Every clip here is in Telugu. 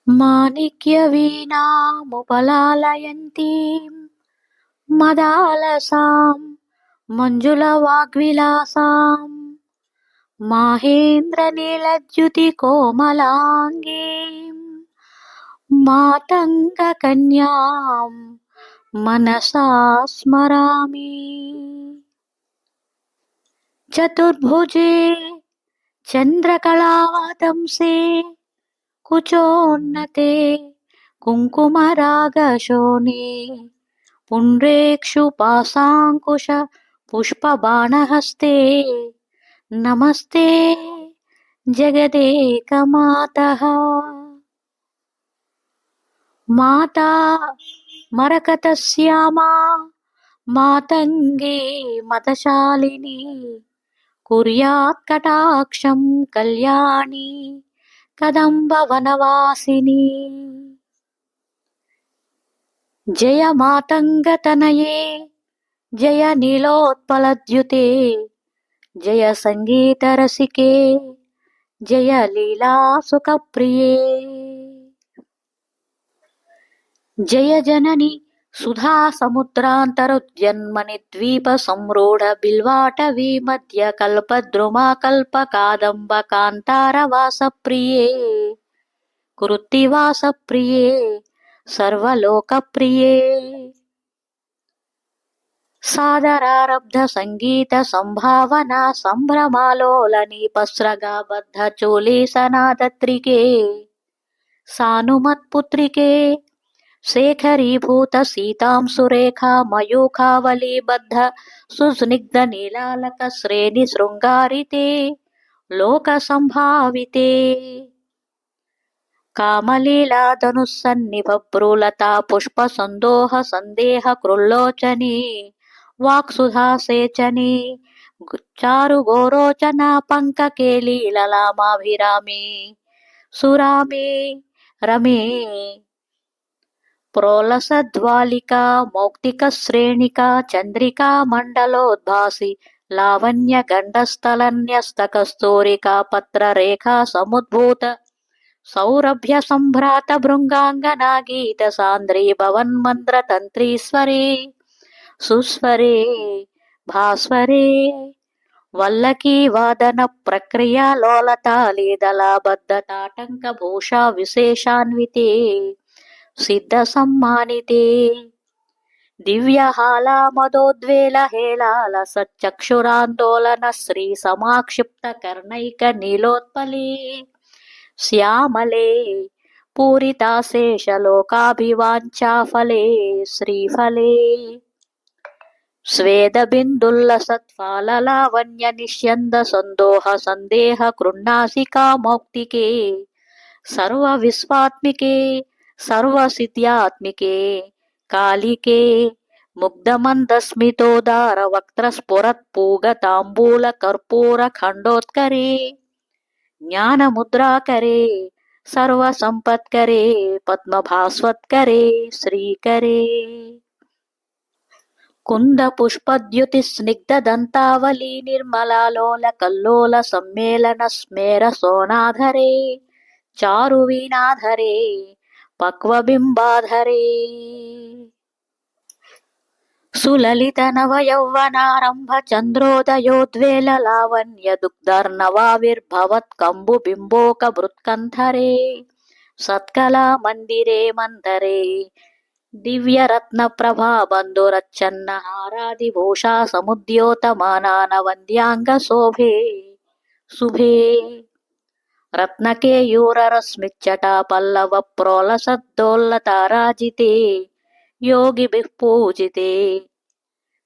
మాణిక్యవీణాముపలాలయంతీం మదాలసాం మంజులవాగ్విలాసాం మాహేంద్రనీలద్యుతికోమలాంగీం మాతంగకన్యాం మనసా స్మరామి. చతుర్భుజే చంద్రకళావతంసే కుచోన్నతే కుంకుమరాగశోణే పుండ్రేక్షుపాశాంకుశ పుష్పబాణహస్తే నమస్తే జగదేకమాతః. మాతా మరకతశ్యామా మాతంగే మతశాలిని కుర్యాత్ కటాక్షం కళ్యాణి కదంబవనవాసిని. జయ మాతంగతనయే జయ నీలోత్పలద్యుతే జయ సంగీతరసికే జయ లీలాసుఖప్రియే. జయ జనని సుధా సముద్రాంతరుద్యన్మని ద్వీప సంరూఢ బిల్వాటవీ మధ్య కల్పద్రుమా కల్ప కాదంబ కాంతారవాస ప్రియే కృత్తివాస ప్రియే సర్వలోక ప్రియే. సాదరారబ్ధ సంగీత సంభావన సంభ్రమాలోలనీపస్రగా బద్ధ చోళీసనాదత్రికే సానుమత్పుత్రికే శేఖరీభూత సీతాం సురేఖా మయూఖావలీబద్ధ సుస్నిగ్ధ నీలాలక శ్రేణి శృంగారితే లోక సంభావితే. కామలీలాధనుస్సన్నిభ్రూలతా పుష్ప సందోహ సందేహ కృల్లోచనే వాక్సుధాసేచనే చారు గోరోచనా పంకకేలీలలామాభిరామే సురామే రమే. ప్రోలసద్వాలికా మౌక్తిక శ్రేణికా చంద్రికా మండలోద్భాసి లావణ్య గండస్థలన్యస్త కస్తూరికా పత్రరేఖా సముద్భూత సౌరభ్య సంభ్రాత భృంగాంగనా గీత సాంద్రీ భవన్మంద్ర తంత్రీస్వరే సుస్వరే భాస్వరే వల్లకీ వాదన ప్రక్రియా లోలతాళీదళాబద్ధ తాటంక భూషా విశేషాన్వితే సిద్ధ సమ్మానితే. దివ్యహాలా మదోద్వేల హేళాల సచ్చక్షురాందోళన శ్రీ సమాక్షిప్త కర్ణైక నీలోత్పలే శ్యామలే పూరితాశేషలోకాభివాంఛాఫలే శ్రీఫలే. స్వేదబిందుల్లసత్ఫాలలావణ్య నిష్యంద సందోహ సందేహ కృన్నాసికా మౌక్తికే సర్వ విశ్వాత్మికే సర్వసిద్ధ్యాత్మికే కాళికే ముగ్ధమందస్మితోదార వక్త్రస్ఫురత్పూగతాంబూల కర్పూర ఖండోత్కరే జ్ఞానముద్రాకరే సర్వసంపత్కరే పద్మభాస్వత్కరే శ్రీకరే. కుంద పుష్పద్యుతి స్నిగ్ధ దంతావళీ నిర్మలాలోల కల్లోల సమ్మేళన స్మేర సోనాధరే చారు వీణాధరే పక్వబింబాధరే. సులలిత నవ యౌవనారంభ చంద్రోదయోద్వేల లావణ్య దుగ్ధర్ణవావిర్భవత్ కంబు బింబోక భృత్కంధరే సత్కళా మందిరే మందరే దివ్యరత్న ప్రభా బంధురచ్చన్న హారాది భూషా సముద్యోతమానాన వంద్యాంగ శోభే శుభే. రత్నకేయూరరస్మిచ్చటా పల్లవ ప్రోలసద్దోల్లతారాజితే యోగిభిః పూజితే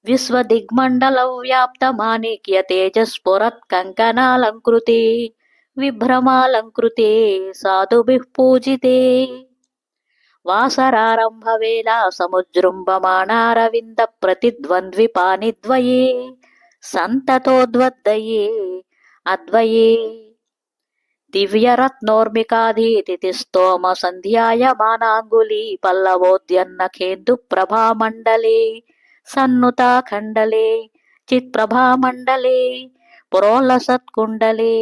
విశ్వదిగ్మండల వ్యాప్త మాణిక్య తేజస్ఫురత్ కంకణాలంకృతే విభ్రమాలంకృతే సాధుభిః పూజితే. వాసరారంభ వేళా సముజృంభమాణారవింద ప్రతిద్వంద్విపాణిద్వయే సంతతోద్వద్దయే అద్వయే. దివ్యరత్నోర్మికాధీతిథి స్తోమ సంధ్యాయమానాంగులీ పల్లవోద్యన్నఖేందు ప్రభామండలే సన్నుతాఖండలే చిత్ప్రభామండలే ప్రోలసత్కుండలే.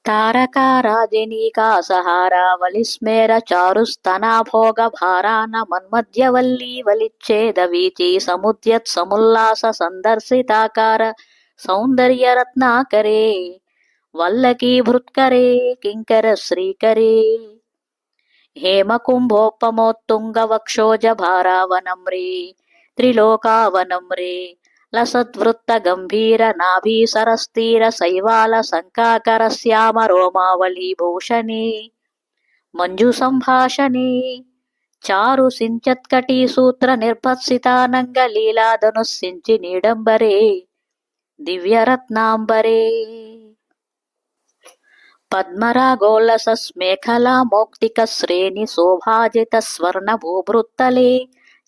తారకారాజనీకాసహారావళిస్మేర చారుస్తనాభోగభారాన మన్మధ్యవల్లీ వలిచ్ఛేదవీచీ సముద్యత్ సముల్లాస సందర్శితాకార సౌందర్యరత్నాకరే వల్లకీభృత్కరే కింకర శ్రీకరే హేమకుంభోపమోత్తుంగవక్షోజభారావనమ్రే త్రిలోకావనమ్రే లసద్వృత్తగంభీర నాభీసరస్థిర శైవాల శంకాకర శ్యామ రోమావళీభూషణే మంజు సంభాషణే చారు సించత్కటీ సూత్ర నిర్భత్సితానంగ లీలాధనుస్సించి నీడంబరే దివ్యరత్నాంబరే పద్మరాగోల్లసస్మేఖలా మౌక్తిక శ్రేణి శోభాజిత స్వర్ణ భూభృత్తలే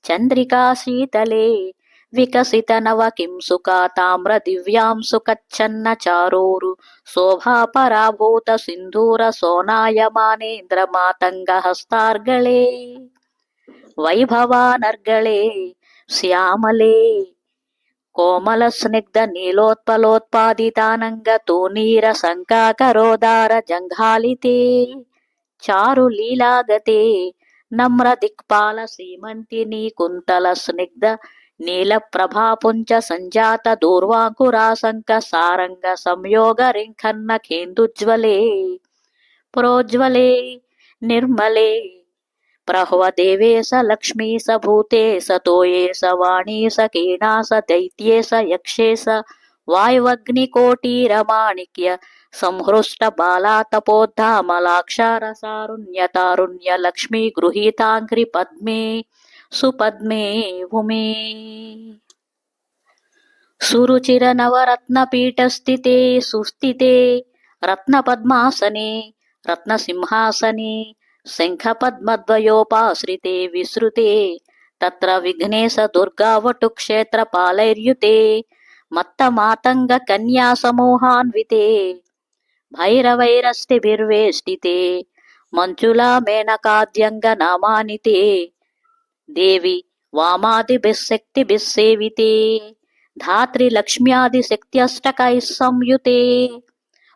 చంద్రికా శీతలే వికసిత నవ కింసుకా తామ్ర దివ్యాంసు కచ్చన్న చారోరు శోభాపరాభూత సింధూర సోనాయమానేంద్ర మాతంగ హస్తార్గళే వైభవానర్గళే శ్యామలే కోమల స్నిగ్ధ నీలోత్పలోత్పాదితానంగ తూనీర శంకాకరోదార జంఘాలితే చారు లీలాగతే నమ్ర దిక్పాల సీమంతిని కుంతల స్నిగ్ధ నీల ప్రభాపుంజ సంజాత దూర్వాంకురాశంక సారంగ సంయోగ రింఖన్న కేందుజ్వలే ప్రోజ్వలే నిర్మలే ప్రహ్వదేవేశ లక్ష్మీశ భూతేశ తోయేశ వాణీశ కీణాశ దైత్యేశ యక్షేశ వాయువగ్నికోటీరమాణిక్య సంహృష్ట బాలాతపోద్ధామలాక్షారసారుణ్యతారుణ్య లక్ష్మీ గృహీతాంఘ్రి పద్మే సుపద్మే ఉమే సురుచిర నవరత్నపీఠస్థితే సుస్థితే రత్నపద్మాసనే రత్నసింహాసనే శంఖపద్మద్వయోపాశ్రితే విసృతే తత్ర విఘ్నేశ దుర్గావటు క్షేత్రపాలైర్యుతే మత్తమాతంగ కన్యా సమూహాన్వితే భైరవైరస్తిభిర్వేష్టితే మంచులా మేనకాద్యంగ నామానితే దేవి వామాదిభిశక్తిభిస్సేవితే ధాత్రి లక్ష్మ్యాదిశక్త్యష్టకైః సంయుతే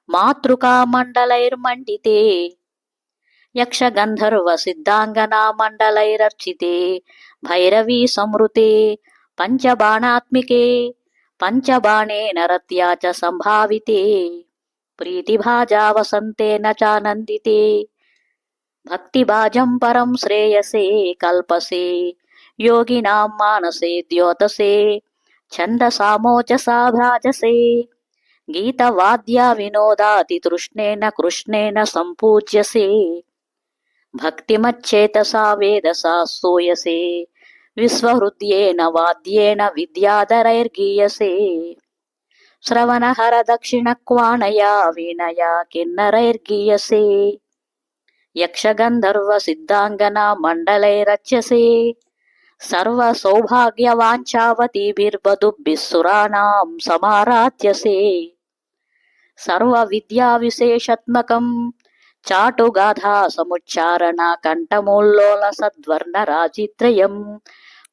మాతృకామండలైర్మండితే యక్షగంధర్వ సిద్ధాంగనామండలైరర్చితే భైరవీ సంవృతే పంచబాణాత్మికే పంచబాణేన రత్యా చ సంభావితే ప్రీతిభాజా వసంతేన చానందితే భక్తిభాజం పరం శ్రేయసే కల్పసే యోగినాం మానసే ద్యోతసే ఛందసామోజసా భ్రాజసే గీతవాద్యా వినోదాతి తృష్ణేన కృష్ణేన సంపూజ్యసే భక్తిమచ్చేతసా వేదసా స్తూయసే విశ్వహృద్యేన వాద్యేన విద్యాధరైర్గీయసే శ్రవణహర దక్షిణక్వాణయా వీణయా కిన్నరైర్గీయసే యక్షగంధర్వ సిద్ధాంగనా మండలైరచ్యసే సర్వ సౌభాగ్యవాంఛావతీభిర్వధుభిః సురాణాం సమారాధ్యసే సర్వ విద్యా విశేషాత్మకం చాటుగాధా సముచ్చారణ కంఠమూల్లోల సద్వర్ణ రాజిత్రయం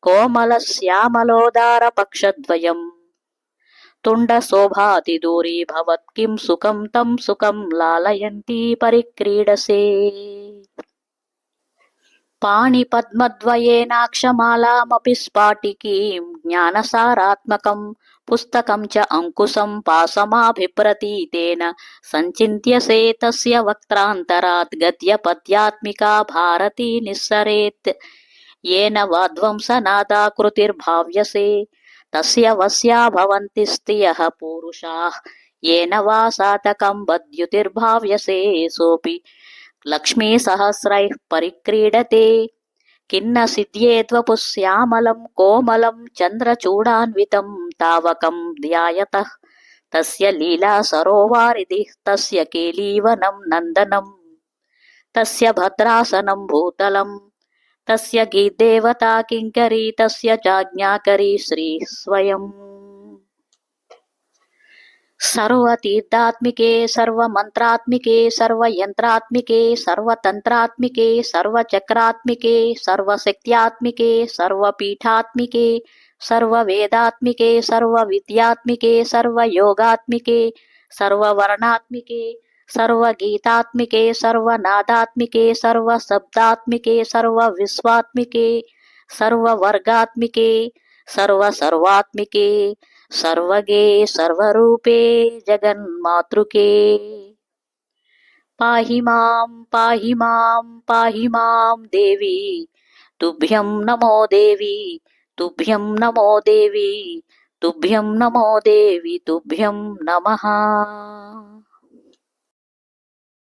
కోమల శ్యామలోదార పక్షద్వయం తుండ శోభాతి దూరీ భవత్ కిం సుఖం తం సుఖం లాలయంతి పరిక్రీడసే పాణిపద్మద్వయేనాక్షమాలామపి స్ఫాటికీం జ్ఞానసారాత్మకం పుస్తకం చ అంకుశం పాసమాభిప్రతీతేన సంచింత్యసే తస్య వక్త్రాంతరాత్ గద్యపద్యాత్మికా భారతీ నిస్సరేత్ येन वाध्वंसनादाकृतिर्भाव्यसे तस्य वस्या भवन्ति स्त्रियः पूरुषाः येन वा सातकं वद्युतिर्भाव्यसे सोऽपि लक्ष्मीसहस्रैः परिक्रीडते किन्न सिद्ध्येद्वपुः श्यामलं कोमलं चन्द्रचूडान्वितं तावकं ध्यायतः तस्य लीला सरोवारिधिः तस्य केलीवनं नन्दनं तस्य भद्रासनं भूतलं तस्य गीदेवता किङ्करी तस्य चाज्ञाकरी श्रीः स्वयं सर्वतीर्थात्मिके सर्वमन्त्रात्मिके सर्वयन्त्रात्मिके सर्वतन्त्रात्मिके सर्वचक्रात्मिके सर्वशक्त्यात्मिके सर्वपीठात्मिके सर्ववेदात्मिके सर्वविद्यात्मिके सर्वयोगात्मिके सर्ववर्णात्मिके सर्वगीतात्मिके सर्वनादात्मिके सर्वशब्दात्मिके सर्वविश्वात्मिके सर्ववर्गात्मिके सर्वसर्वात्मिके सर्वगे सर्वरूपे जगन्मातृके पाहि मां पाहि मां देवी तुभ्यं नमो देवी तुभ्यं नमो देवी तुभ्यं नमो देवी तुभ्यं नमः।